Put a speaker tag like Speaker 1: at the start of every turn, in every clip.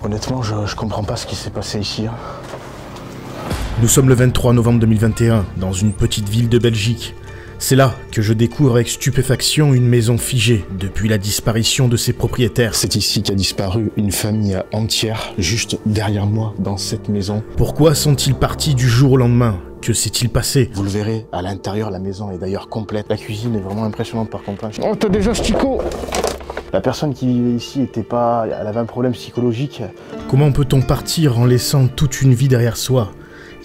Speaker 1: Honnêtement, je comprends pas ce qui s'est passé ici. Hein.
Speaker 2: Nous sommes le 23 novembre 2021, dans une petite ville de Belgique. C'est là que je découvre avec stupéfaction une maison figée depuis la disparition de ses propriétaires.
Speaker 1: C'est ici qu'a disparu une famille entière, juste derrière moi, dans cette maison.
Speaker 2: Pourquoi sont-ils partis du jour au lendemain? Que s'est-il passé?
Speaker 1: Vous le verrez, à l'intérieur, la maison est d'ailleurs complète. La cuisine est vraiment impressionnante par contre. Oh, t'as déjà Stico! La personne qui vivait ici elle avait un problème psychologique.
Speaker 2: Comment peut-on partir en laissant toute une vie derrière soi?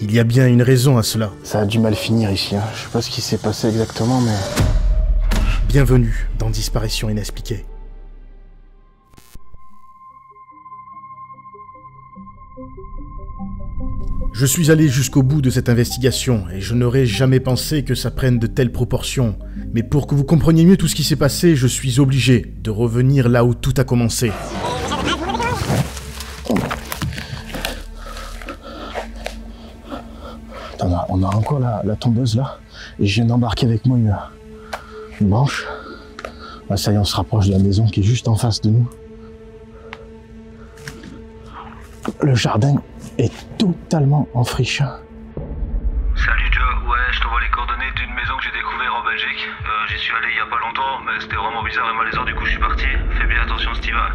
Speaker 2: Il y a bien une raison à cela.
Speaker 1: Ça a dû mal finir ici, hein. Je sais pas ce qui s'est passé exactement, mais...
Speaker 2: Bienvenue dans Disparition inexpliquée. Je suis allé jusqu'au bout de cette investigation et je n'aurais jamais pensé que ça prenne de telles proportions. Mais pour que vous compreniez mieux tout ce qui s'est passé, je suis obligé de revenir là où tout a commencé.
Speaker 1: On a encore la tondeuse là, et je viens d'embarquer avec moi une branche. Ah, ça y est, on se rapproche de la maison qui est juste en face de nous. Le jardin est totalement en friche.
Speaker 3: Salut Joe, ouais, je t'envoie les coordonnées d'une maison que j'ai découvert en Belgique. J'y suis allé il y a pas longtemps, mais c'était vraiment bizarre et malaisant, du coup je suis parti. Fais bien attention si t'y vas.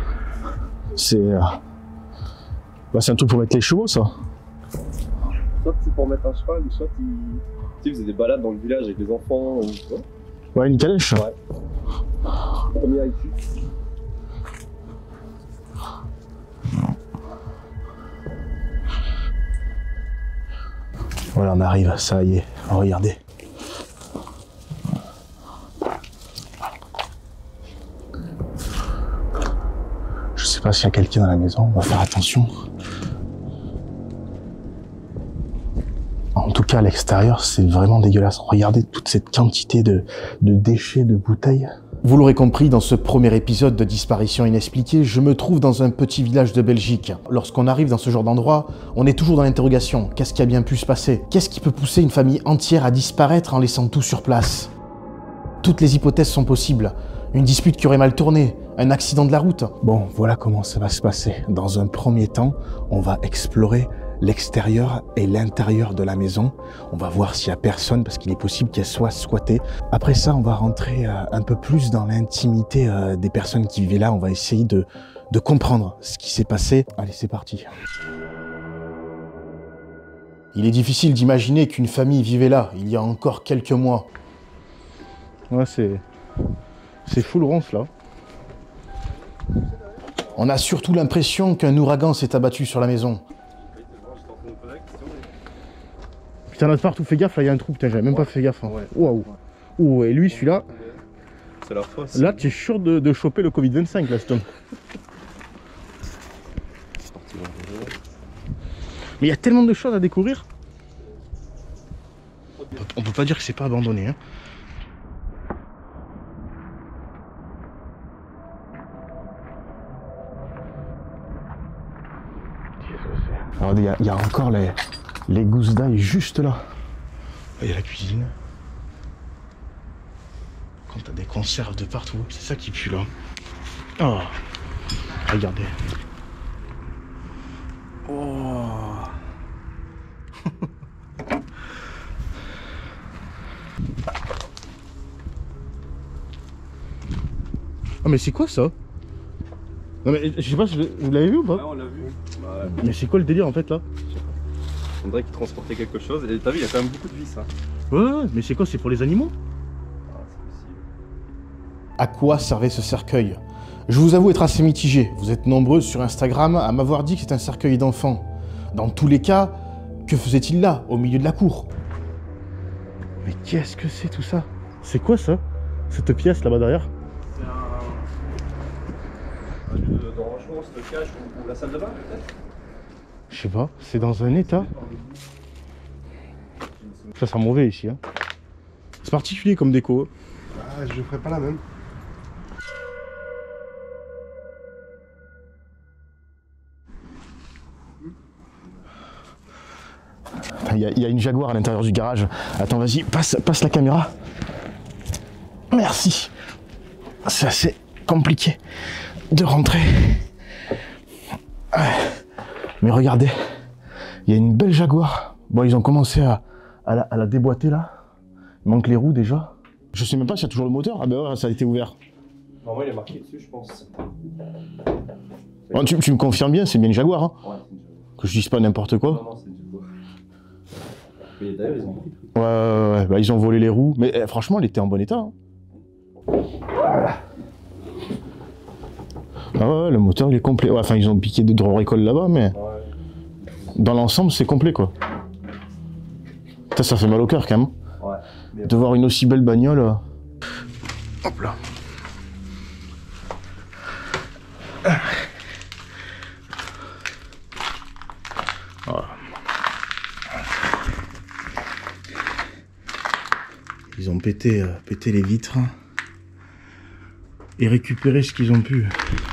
Speaker 1: C'est un truc pour mettre les chevaux, ça.
Speaker 4: Soit c'est pour mettre un cheval, ou soit tu faisais des balades dans le village avec les enfants, ou quoi.
Speaker 1: Ouais, une calèche.
Speaker 4: Ouais. Premier ici.
Speaker 1: Voilà, on arrive, ça y est, regardez. Je sais pas s'il y a quelqu'un dans la maison, on va faire attention. En tout cas, à l'extérieur, c'est vraiment dégueulasse. Regardez toute cette quantité de déchets, de bouteilles.
Speaker 2: Vous l'aurez compris, dans ce premier épisode de Disparition inexpliquée, je me trouve dans un petit village de Belgique. Lorsqu'on arrive dans ce genre d'endroit, on est toujours dans l'interrogation. Qu'est-ce qui a bien pu se passer? Qu'est-ce qui peut pousser une famille entière à disparaître en laissant tout sur place? Toutes les hypothèses sont possibles. Une dispute qui aurait mal tourné, un accident de la route.
Speaker 1: Bon, voilà comment ça va se passer. Dans un premier temps, on va explorer l'extérieur et l'intérieur de la maison. On va voir s'il y a personne, parce qu'il est possible qu'elle soit squattée. Après ça, on va rentrer un peu plus dans l'intimité des personnes qui vivaient là. On va essayer de comprendre ce qui s'est passé. Allez, c'est parti.
Speaker 2: Il est difficile d'imaginer qu'une famille vivait là, il y a encore quelques mois.
Speaker 1: Ouais, c'est full ronce, là.
Speaker 2: On a surtout l'impression qu'un ouragan s'est abattu sur la maison.
Speaker 1: Putain, là partout, fais gaffe, là il y a un trou, putain, j'avais même pas fait gaffe. Hein. Waouh. Ouh, et lui, celui-là.
Speaker 4: C'est la fosse.
Speaker 1: Là, tu es sûr de choper le Covid-25, là, cet homme. Mais il y a tellement de choses à découvrir. On peut pas dire que c'est pas abandonné. Hein. Alors, il y a encore les gousses d'ail juste là. Il y a la cuisine. Quand t'as des conserves de partout, c'est ça qui pue là. Oh, regardez. Oh. Ah mais c'est quoi ça? Non mais je sais pas, vous l'avez vu ou pas?
Speaker 4: Ouais, on l'a vu. Bah,
Speaker 1: mais c'est quoi le délire en fait là?
Speaker 4: on dirait qu'il transportait quelque chose. Et t'as vu, il y a quand même beaucoup de vis. Hein.
Speaker 1: Ouais, mais c'est quoi? C'est pour les animaux?
Speaker 4: Ah, c'est possible.
Speaker 2: À quoi servait ce cercueil? Je vous avoue être assez mitigé. Vous êtes nombreux sur Instagram à m'avoir dit que c'est un cercueil d'enfant. Dans tous les cas, que faisait-il là, au milieu de la cour?
Speaker 1: Mais qu'est-ce que c'est tout ça? C'est quoi ça? Cette pièce là-bas derrière?
Speaker 4: C'est un lieu de rangement, stockage ou la salle de bain peut-être?
Speaker 1: Je sais pas, c'est dans un état. Ça sent mauvais ici. Hein. C'est particulier comme déco.
Speaker 5: Ah, je ferai pas la même.
Speaker 1: Il y a une Jaguar à l'intérieur du garage. Attends, vas-y, passe la caméra. Merci. C'est assez compliqué de rentrer.
Speaker 2: Mais regardez, il y a une belle Jaguar. Bon, ils ont commencé à la déboîter là. Il manque les roues déjà. Je sais même pas s'il y a toujours le moteur. Ah ben ouais, ça a été ouvert.
Speaker 4: Normalement, il est marqué dessus, je pense.
Speaker 2: Oh, tu me confirmes bien, c'est bien une Jaguar, hein?
Speaker 4: Ouais, c'est une Jaguar.
Speaker 2: Que je dise pas n'importe quoi.
Speaker 4: Non, c'est une Jaguar. Mais d'ailleurs, ils ont pris.
Speaker 2: Ouais, bah, ils ont volé les roues. Mais franchement, elle était en bon état. Hein. Ah ouais, le moteur il est complet. Ouais, enfin, ils ont piqué de récolte là-bas, mais dans l'ensemble, c'est complet quoi. Putain, ça fait mal au cœur quand même.
Speaker 4: Ouais.
Speaker 2: De voir une aussi belle bagnole. Hop là. Voilà. Ils ont pété les vitres et récupéré ce qu'ils ont pu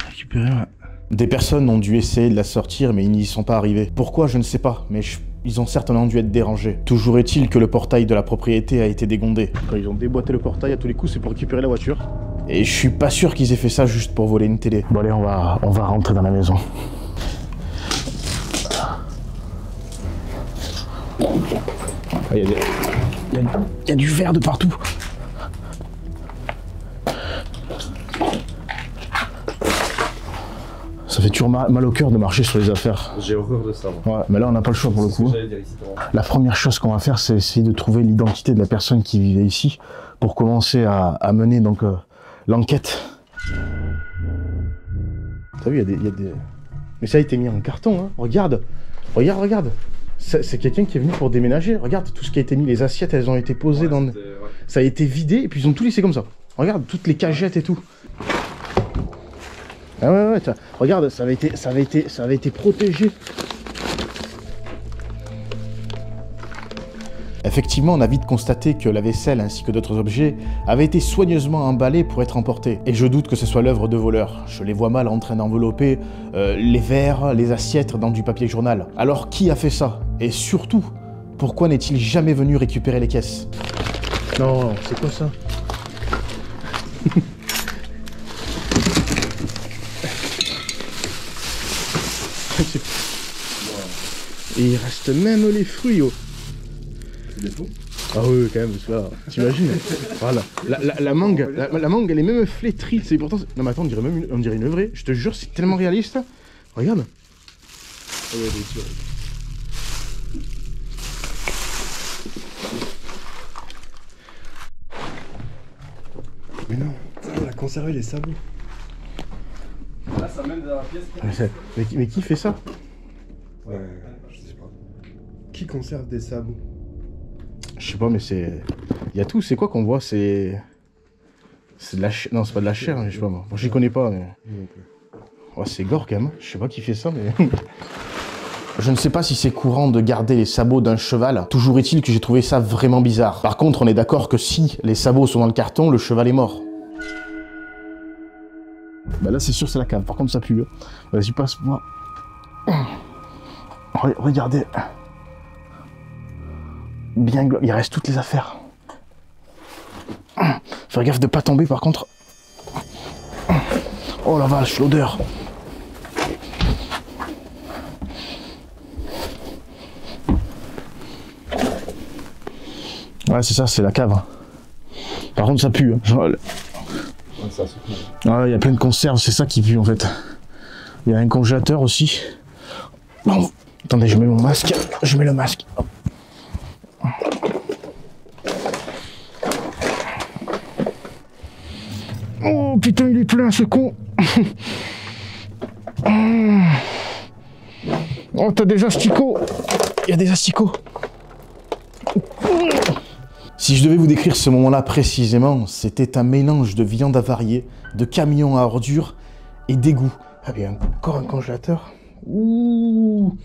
Speaker 2: récupérer. Ouais. Des personnes ont dû essayer de la sortir, mais ils n'y sont pas arrivés. Pourquoi, je ne sais pas, mais ils ont certainement dû être dérangés. Toujours est-il que le portail de la propriété a été dégondé. Quand ils ont déboîté le portail à tous les coups, c'est pour récupérer la voiture. Et je suis pas sûr qu'ils aient fait ça juste pour voler une télé. Bon allez, on va rentrer dans la maison. Il y a du verre de partout. Ça fait toujours mal au cœur de marcher sur les affaires.
Speaker 4: J'ai horreur de ça. Moi.
Speaker 2: Ouais, mais là on n'a pas le choix pour le coup. La première chose qu'on va faire, c'est essayer de trouver l'identité de la personne qui vivait ici pour commencer à mener donc l'enquête. T'as vu, il y a des... Mais ça a été mis en carton, hein. Regarde. C'est quelqu'un qui est venu pour déménager. Regarde, tout ce qui a été mis, les assiettes, elles ont été posées dans... Ouais. Ça a été vidé et puis ils ont tout laissé comme ça. Regarde, toutes les cagettes et tout. Ah ouais, regarde, ça avait été protégé. Effectivement, on a vite constaté que la vaisselle ainsi que d'autres objets avaient été soigneusement emballés pour être emportés. Et je doute que ce soit l'œuvre de voleurs. Je les vois mal en train d'envelopper les verres, les assiettes dans du papier journal. Alors qui a fait ça? Et surtout, pourquoi n'est-il jamais venu récupérer les caisses? Non, c'est quoi ça? Et il reste même les fruits, oh. Ah oui, quand même, t'imagines? Voilà. La mangue, la mangue, elle est même flétrie, c'est pourtant... Non mais attends, on dirait une vraie, je te jure, c'est tellement réaliste. Regarde. Ah ouais, bien sûr.
Speaker 5: Mais non, on a conservé les sabots.
Speaker 4: Là, ça mène dans la pièce.
Speaker 2: Mais qui fait ça?
Speaker 5: Ouais, je sais pas. Qui conserve des sabots?
Speaker 2: Je sais pas, mais c'est... Il y a tout, c'est quoi qu'on voit? C'est de la chair... Non, c'est pas de la chair, je sais pas moi. Moi, j'y connais pas, mais...
Speaker 5: Non plus.
Speaker 2: Ouais, c'est gore quand même. Je sais pas qui fait ça, mais... Je ne sais pas si c'est courant de garder les sabots d'un cheval. Toujours est-il que j'ai trouvé ça vraiment bizarre. Par contre, on est d'accord que si les sabots sont dans le carton, le cheval est mort. Bah là, c'est sûr, c'est la cave. Par contre, ça pue. Vas-y, passe-moi. Regardez. Bien, il reste toutes les affaires. Faire gaffe de pas tomber, par contre. Oh la vache, l'odeur. Ouais, c'est ça, c'est la cave. Par contre, ça pue. Hein. Ouais, il y a plein de conserves, c'est ça qui pue en fait. Il y a un congélateur aussi. Bon, attendez, je mets mon masque. Je mets le masque. Oh putain, il est plein ce con. Oh, t'as des asticots. Il y a des asticots. Si je devais vous décrire ce moment-là précisément, c'était un mélange de viande avariée, de camions à ordures et d'égout. Ah, il y a encore un congélateur. Ouh.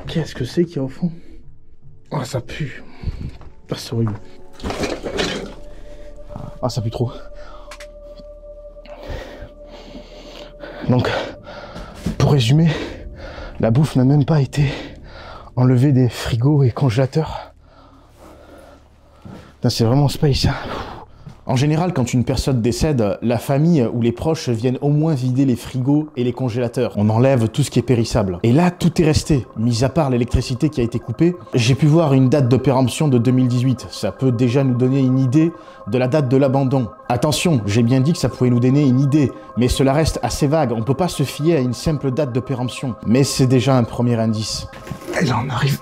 Speaker 2: Qu'est-ce que c'est qu'il y a au fond? Oh, ça pue. Ah, c'est horrible. Ah, ça pue trop. Donc, pour résumer, la bouffe n'a même pas été enlevée des frigos et congélateurs. C'est vraiment space. Hein. En général, quand une personne décède, la famille ou les proches viennent au moins vider les frigos et les congélateurs. On enlève tout ce qui est périssable. Et là, tout est resté, mis à part l'électricité qui a été coupée. J'ai pu voir une date de péremption de 2018. Ça peut déjà nous donner une idée de la date de l'abandon. Attention, j'ai bien dit que ça pouvait nous donner une idée, mais cela reste assez vague. On peut pas se fier à une simple date de péremption. Mais c'est déjà un premier indice.
Speaker 1: Et là, on arrive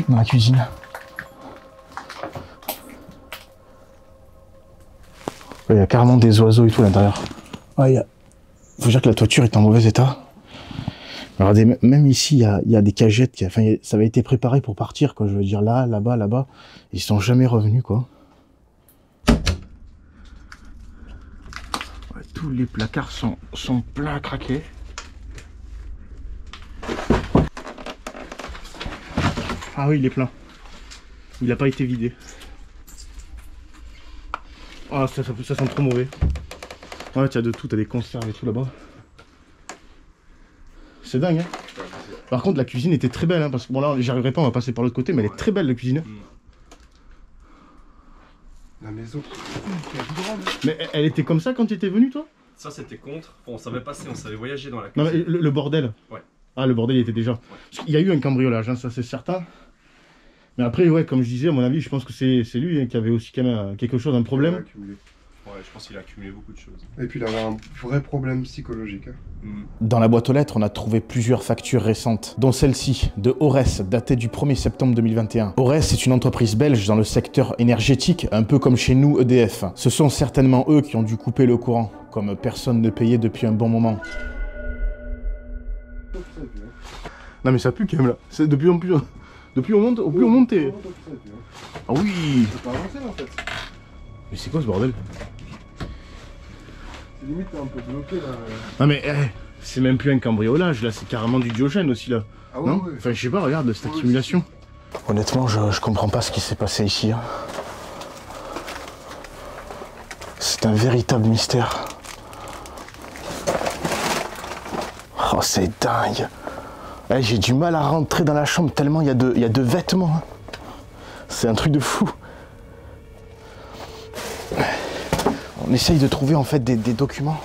Speaker 1: dans la cuisine. Il y a carrément des oiseaux et tout à l'intérieur. Ouais, faut dire que la toiture est en mauvais état. Regardez, même ici, il y a des cagettes. Enfin, ça avait été préparé pour partir, quoi. Je veux dire, là, là-bas, là-bas. Ils sont jamais revenus, quoi. Ouais, tous les placards sont pleins à craquer. Ah oui, il est plein. Il n'a pas été vidé. Ah, ça sent trop mauvais. Ouais, t'as de tout, t'as des conserves et tout là-bas. C'est dingue, hein. Par contre, la cuisine était très belle, hein, parce que bon, là, j'y arriverai pas, on va passer par l'autre côté, mais elle est très belle, la cuisine.
Speaker 5: La maison.
Speaker 2: Mais elle était comme ça quand tu étais venu, toi?
Speaker 6: Ça, c'était contre. Bon, on savait passer, on savait voyager dans la
Speaker 2: Non,
Speaker 6: cuisine.
Speaker 2: mais le bordel.
Speaker 6: Ouais.
Speaker 2: Ah, le bordel, il était déjà. Parce qu'il y a eu un cambriolage, hein, ça c'est certain. Mais après, ouais, comme je disais, à mon avis, je pense que c'est lui, hein, qui avait aussi quand même quelque chose, un problème.
Speaker 6: Ouais, je pense qu'il a accumulé beaucoup de choses.
Speaker 5: Et puis il avait un vrai problème psychologique. Hein.
Speaker 2: Dans la boîte aux lettres, on a trouvé plusieurs factures récentes, dont celle-ci, de Ores, datée du 1er septembre 2021. Ores est une entreprise belge dans le secteur énergétique, un peu comme chez nous EDF. Ce sont certainement eux qui ont dû couper le courant, comme personne ne payait depuis un bon moment. Non mais ça pue quand même là, c'est de plus en plus... Depuis on monte, au plus on monte et... Ah oui.
Speaker 5: C'est pas avancé en fait.
Speaker 2: Mais c'est quoi ce bordel?
Speaker 5: C'est limite t'es un peu bloqué là.
Speaker 2: Non mais c'est même plus un cambriolage là, c'est carrément du Diogène aussi là.
Speaker 5: Ah ouais,
Speaker 2: non
Speaker 5: ouais.
Speaker 2: Enfin je sais pas, regarde cette accumulation.
Speaker 1: Honnêtement, je comprends pas ce qui s'est passé ici. Hein. C'est un véritable mystère. Oh, c'est dingue. Eh, j'ai du mal à rentrer dans la chambre tellement il y a de vêtements. Hein. C'est un truc de fou. On essaye de trouver en fait des documents.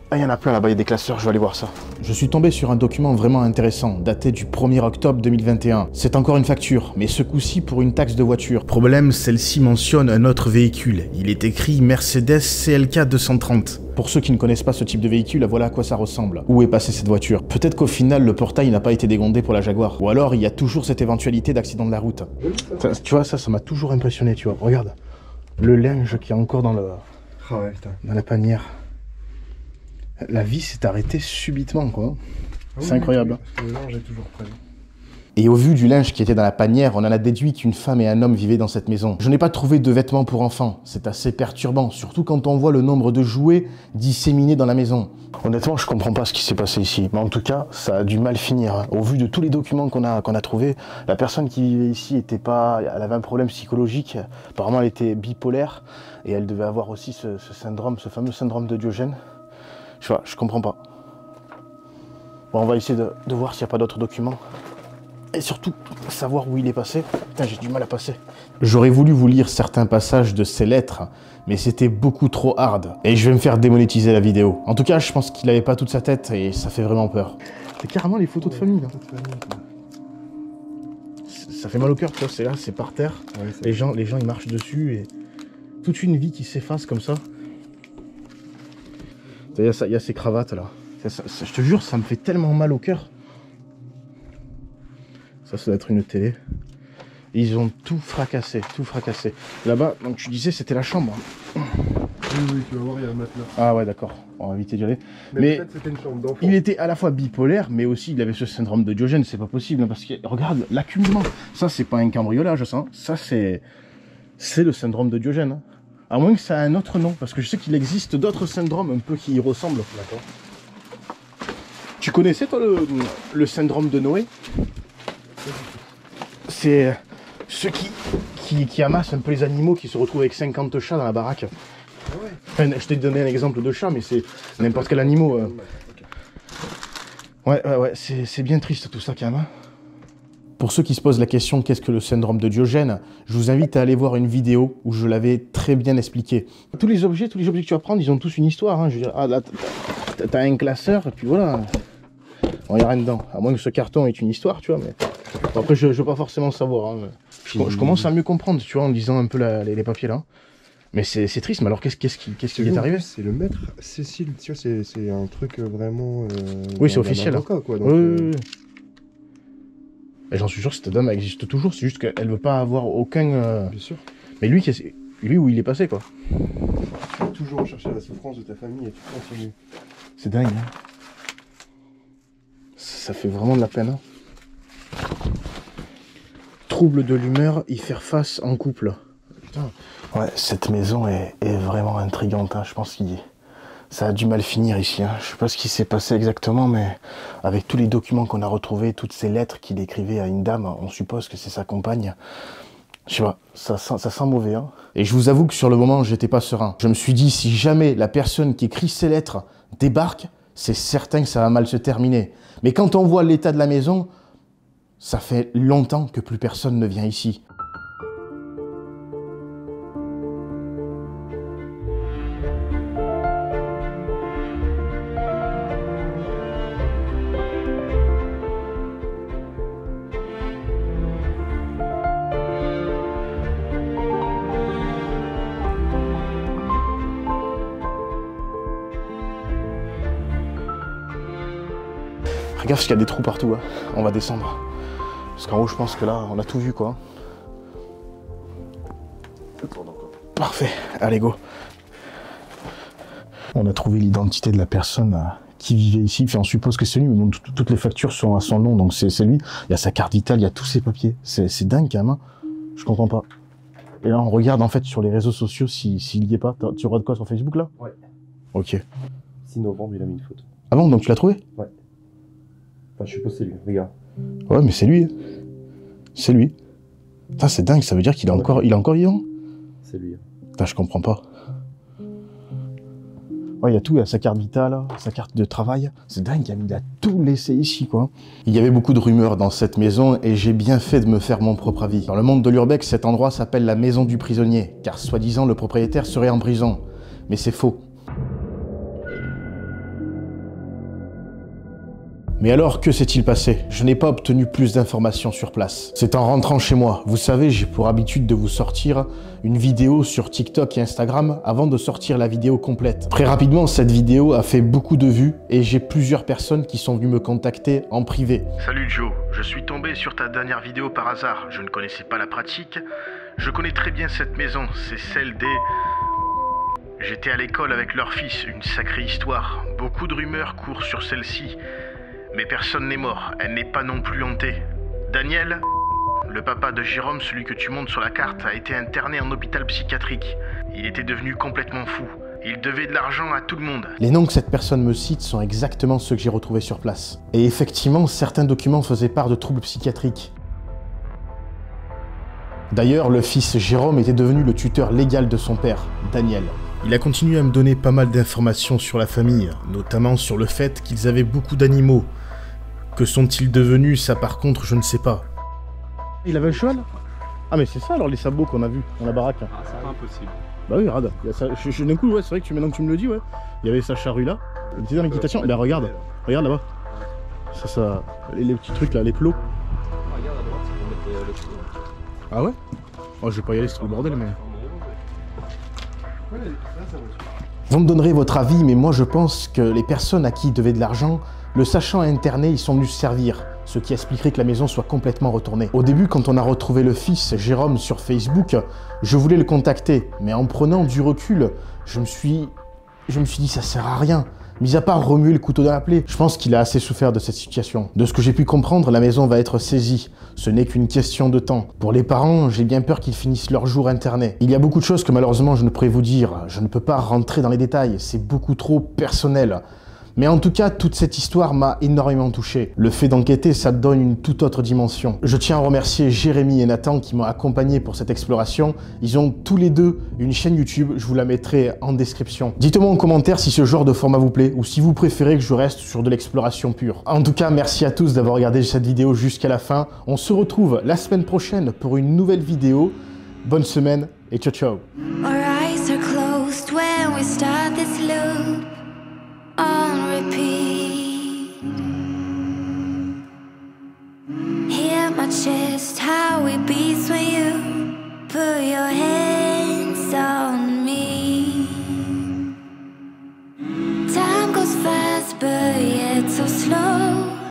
Speaker 1: Ah, il y en a plein là-bas, il y a des classeurs, je vais aller voir ça.
Speaker 2: Je suis tombé sur un document vraiment intéressant, daté du 1er octobre 2021. C'est encore une facture, mais ce coup-ci pour une taxe de voiture. Problème, celle-ci mentionne un autre véhicule. Il est écrit Mercedes CLK 230. Pour ceux qui ne connaissent pas ce type de véhicule, voilà à quoi ça ressemble. Où est passée cette voiture? Peut-être qu'au final, le portail n'a pas été dégondé pour la Jaguar. Ou alors, il y a toujours cette éventualité d'accident de la route.
Speaker 1: Ça, tu vois, ça m'a toujours impressionné, tu vois. Regarde, le linge qui est encore dans
Speaker 5: Ah ouais, putain.
Speaker 1: dans la panière. La vie s'est arrêtée subitement, quoi. C'est incroyable.
Speaker 5: Parce que le linge est toujours présent.
Speaker 2: Et au vu du linge qui était dans la panière, on en a déduit qu'une femme et un homme vivaient dans cette maison. Je n'ai pas trouvé de vêtements pour enfants. C'est assez perturbant, surtout quand on voit le nombre de jouets disséminés dans la maison.
Speaker 1: Honnêtement, je comprends pas ce qui s'est passé ici. Mais en tout cas, ça a du mal finir. Hein. Au vu de tous les documents qu'on a trouvés, la personne qui vivait ici elle avait un problème psychologique. Apparemment, elle était bipolaire et elle devait avoir aussi ce syndrome, ce fameux syndrome de Diogène. Je comprends pas. Bon, on va essayer de voir s'il n'y a pas d'autres documents. Et surtout, savoir où il est passé. Putain, j'ai du mal à passer.
Speaker 2: J'aurais voulu vous lire certains passages de ces lettres, mais c'était beaucoup trop hard. Et je vais me faire démonétiser la vidéo. En tout cas, je pense qu'il avait pas toute sa tête et ça fait vraiment peur.
Speaker 1: C'est carrément les photos de famille, là. Ça fait mal au cœur, tu vois, c'est là, c'est par terre.
Speaker 5: Ouais,
Speaker 1: Les gens, ils marchent dessus et toute une vie qui s'efface comme ça. Il y a ces cravates là. Je te jure, ça me fait tellement mal au cœur. Ça doit être une télé. Ils ont tout fracassé, tout fracassé. Là-bas, donc tu disais, c'était la chambre.
Speaker 5: Oui, tu vas voir, il y a un matelas.
Speaker 1: Ah ouais, d'accord. On va éviter d'y aller.
Speaker 5: Mais peut-être c'était une chambre d'enfant.
Speaker 1: Il était à la fois bipolaire, mais aussi il avait ce syndrome de Diogène. C'est pas possible, hein, parce que regarde l'accumulement. Ça, c'est pas un cambriolage, ça. Ça, c'est le syndrome de Diogène. Hein. À moins que ça ait un autre nom, parce que je sais qu'il existe d'autres syndromes un peu qui y ressemblent.
Speaker 5: D'accord.
Speaker 1: Tu connaissais toi le syndrome de Noé? C'est ceux qui amassent un peu les animaux, qui se retrouvent avec 50 chats dans la baraque.
Speaker 5: Ah ouais.
Speaker 1: Enfin, je t'ai donné un exemple de chat, mais c'est n'importe quel animal. Ouais, c'est bien triste tout ça quand même. Hein.
Speaker 2: Pour ceux qui se posent la question qu'est-ce que le syndrome de Diogène, je vous invite à aller voir une vidéo où je l'avais très bien expliqué. Tous les objets que tu vas prendre, ils ont tous une histoire. Hein. Je veux dire, ah, là, t'as un classeur, et puis voilà. Bon, il n'y a rien dedans. À moins que ce carton ait une histoire, tu vois. Mais... Bon, après, je veux pas forcément savoir. Hein. Je commence à mieux comprendre, tu vois, en lisant un peu les papiers là. Mais c'est triste, mais alors qu'est-ce qui est arrivé?
Speaker 5: C'est le maître Cécile, tu vois, c'est un truc vraiment...
Speaker 2: oui, c'est officiel.
Speaker 5: Avocat, quoi, donc,
Speaker 2: oui. Et j'en suis sûr que cette dame existe toujours, c'est juste qu'elle veut pas avoir aucun...
Speaker 5: Bien sûr.
Speaker 2: Mais lui, où il est passé, quoi.
Speaker 5: Toujours chercher la souffrance de ta famille et tu continues.
Speaker 2: C'est dingue, hein. Ça fait vraiment de la peine, hein. Trouble de l'humeur, y faire face en couple. Putain. Ouais, cette maison est vraiment intrigante, hein. Je pense que ça a du mal finir ici, hein. Je sais pas ce qui s'est passé exactement, mais avec tous les documents qu'on a retrouvés, toutes ces lettres qu'il écrivait à une dame, on suppose que c'est sa compagne. Je sais pas, ça sent mauvais, hein. Et je vous avoue que sur le moment, j'étais pas serein. Je me suis dit, si jamais la personne qui écrit ces lettres débarque, c'est certain que ça va mal se terminer. Mais quand on voit l'état de la maison, ça fait longtemps que plus personne ne vient ici. Regarde, parce qu'il y a des trous partout, hein. On va descendre. Parce qu'en haut, je pense que là, on a tout vu, quoi. Parfait, allez, go. On a trouvé l'identité de la personne qui vivait ici. Enfin, on suppose que c'est lui, mais bon, toutes les factures sont à son nom, donc c'est lui. Il y a sa carte vitale, il y a tous ses papiers. C'est dingue, quand même, hein. Je comprends pas. Et là, on regarde, en fait, sur les réseaux sociaux s'il y est pas. Tu regardes quoi sur Facebook, là? Ouais. Ok.
Speaker 4: 6 novembre, il a mis une photo.
Speaker 2: Ah bon, donc tu l'as trouvé?
Speaker 4: Ouais. Enfin, je suppose que c'est lui, regarde.
Speaker 2: Ouais, mais c'est lui. C'est lui. Putain, c'est dingue, ça veut dire qu'il est encore vivant?
Speaker 4: C'est lui.
Speaker 2: Putain, je comprends pas. Ouais, il y a tout, il y a sa carte vitale, sa carte de travail. C'est dingue, il a tout laissé ici, quoi. Il y avait beaucoup de rumeurs dans cette maison et j'ai bien fait de me faire mon propre avis. Dans le monde de l'urbex, cet endroit s'appelle la maison du prisonnier, car soi-disant le propriétaire serait en prison. Mais c'est faux. Mais alors, que s'est-il passé? Je n'ai pas obtenu plus d'informations sur place. C'est en rentrant chez moi. Vous savez, j'ai pour habitude de vous sortir une vidéo sur TikTok et Instagram avant de sortir la vidéo complète. Très rapidement, cette vidéo a fait beaucoup de vues et j'ai plusieurs personnes qui sont venues me contacter en privé. Salut Joe, je suis tombé sur ta dernière vidéo par hasard. Je ne connaissais pas la pratique. Je connais très bien cette maison, c'est celle des... J'étais à l'école avec leur fils, une sacrée histoire. Beaucoup de rumeurs courent sur celle-ci. Mais personne n'est mort, elle n'est pas non plus hantée. Daniel, le papa de Jérôme, celui que tu montes sur la carte, a été interné en hôpital psychiatrique. Il était devenu complètement fou. Il devait de l'argent à tout le monde. Les noms que cette personne me cite sont exactement ceux que j'ai retrouvés sur place. Et effectivement, certains documents faisaient part de troubles psychiatriques. D'ailleurs, le fils Jérôme était devenu le tuteur légal de son père, Daniel. Il a continué à me donner pas mal d'informations sur la famille, notamment sur le fait qu'ils avaient beaucoup d'animaux. Que sont-ils devenus, ça par contre, je ne sais pas. Il avait un cheval? Ah mais c'est ça alors les sabots qu'on a vus dans la baraque.
Speaker 6: Ah, c'est pas impossible.
Speaker 2: Bah oui, regarde. D'un coup, ouais, c'est vrai que maintenant que tu me le dis, ouais. Il y avait sa charrue là. Il était dans l'équitation. Bah regarde, regarde là-bas. Ça, les petits trucs là, les plots.
Speaker 4: Regarde à droite, si vous mettez le cheveu.
Speaker 2: Ah ouais? Oh, je vais pas y aller, c'est trop le bordel, mais... Vous me donnerez votre avis, mais moi je pense que les personnes à qui il devait de l'argent, le sachant interné, ils sont venus se servir, ce qui expliquerait que la maison soit complètement retournée. Au début, quand on a retrouvé le fils, Jérôme, sur Facebook, je voulais le contacter, mais en prenant du recul, je me suis dit ça sert à rien. Mis à part remuer le couteau dans la plaie, je pense qu'il a assez souffert de cette situation. De ce que j'ai pu comprendre, la maison va être saisie. Ce n'est qu'une question de temps. Pour les parents, j'ai bien peur qu'ils finissent leur jour internés. Il y a beaucoup de choses que malheureusement je ne pourrais vous dire. Je ne peux pas rentrer dans les détails, c'est beaucoup trop personnel. Mais en tout cas, toute cette histoire m'a énormément touché. Le fait d'enquêter, ça donne une toute autre dimension. Je tiens à remercier Jérémy et Nathan qui m'ont accompagné pour cette exploration. Ils ont tous les deux une chaîne YouTube, je vous la mettrai en description. Dites-moi en commentaire si ce genre de format vous plaît ou si vous préférez que je reste sur de l'exploration pure. En tout cas, merci à tous d'avoir regardé cette vidéo jusqu'à la fin. On se retrouve la semaine prochaine pour une nouvelle vidéo. Bonne semaine et ciao ciao.
Speaker 7: Our eyes are closed when we start this loop on repeat. Hear my chest, how it beats when you put your